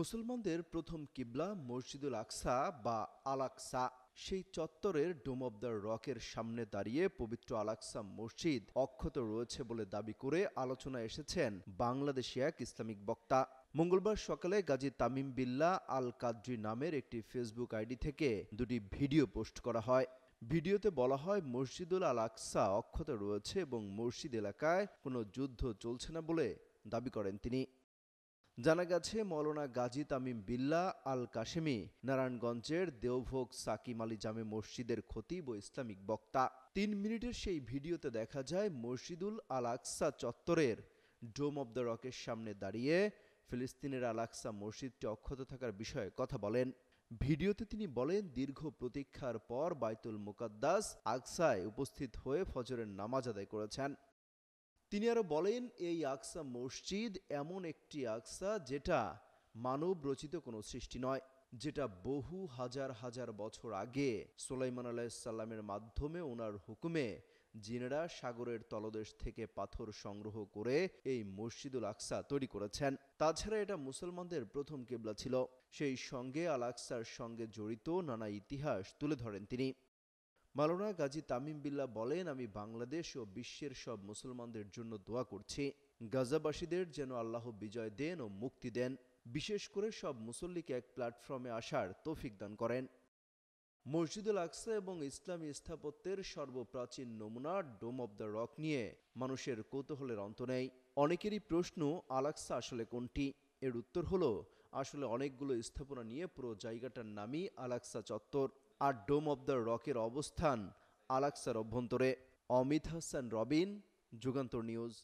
মুসলমানদের প্রথম কিবলা মসজিদুল আকসা বা আল আকসা। সেই চত্বরের ডোম অব দ্য রকের সামনে দাঁড়িয়ে পবিত্র আল আকসা মসজিদ অক্ষত রয়েছে বলে দাবি করে আলোচনায় এসেছেন বাংলাদেশি এক ইসলামিক বক্তা। মঙ্গলবার সকালে গাজী তামিম বিল্লাহ আল কাদ্রি নামের একটি ফেসবুক আইডি থেকে দুটি ভিডিও পোস্ট করা হয়। ভিডিওতে বলা হয়, মসজিদুল আল আকসা অক্ষত রয়েছে এবং মসজিদ এলাকায় কোনো যুদ্ধ চলছে না বলে দাবি করেন তিনি। জানা গেছে, মৌলানা গাজী তামিম বিল্লাহ আল কাশেমি নারায়ণগঞ্জের দেওভোগ সাকিম আলী জামে মসজিদের খতিব ও ইসলামিক বক্তা। ৩ মিনিটের সেই ভিডিওতে দেখা যায় মসজিদুল আল আকসা চত্বরের ডোম অব দ্য রকের সামনে দাঁড়িয়ে ফিলিস্তিনের আল আকসা মসজিদটি অক্ষত থাকার বিষয়ে কথা বলেন। ভিডিওতে তিনি বলেন, দীর্ঘ প্রতীক্ষার পর বাইতুল মুকাদ্দাস আকসায় উপস্থিত হয়ে ফজরের নামাজ আদায় করেছেন। তিনি আরো বলেন, এই আকসা মসজিদ এমন একটি আকসা যেটা মানব রচিত কোনো সৃষ্টি নয়, যেটা বহু হাজার হাজার বছর আগে সুলাইমান আলাইহিসসালামের মাধ্যমে ওনার হুকুমে জিনেরা সাগরের তলদেশ থেকে পাথর সংগ্রহ করে এই মসজিদুল আকসা তৈরি করেছেন। তাছাড়া এটা মুসলমানদের প্রথম কিবলা ছিল। সেই সঙ্গে আল আকসার সঙ্গে জড়িত নানা ইতিহাস তুলে ধরেন তিনি। মৌলানা গাজী তামিম বিল্লাহ বলেন, আমি বাংলাদেশ ও বিশ্বের সব মুসলমানদের জন্য দোয়া করছি, গাজাবাসীদের যেন আল্লাহ বিজয় দেন ও মুক্তি দেন, বিশেষ করে সব মুসল্লিকে এক প্ল্যাটফর্মে আসার তৌফিক দান করেন। মসজিদুল আকসা এবং ইসলামী স্থাপত্যের সর্বপ্রাচীন নমুনা ডোম অব দ্য রক নিয়ে মানুষের কৌতূহলের অন্ত নেই। অনেকেরই প্রশ্ন, আল আকসা আসলে কোনটি? এর উত্তর হলো, আসলে অনেকগুলো স্থাপনা নিয়ে পুরো জায়গাটার নামই আল আকসা চত্বর, আর ডোম অব দ্য রকের অবস্থান আল আকসার অভ্যন্তরে। অমিত হাসান রবিন, যুগান্তর নিউজ।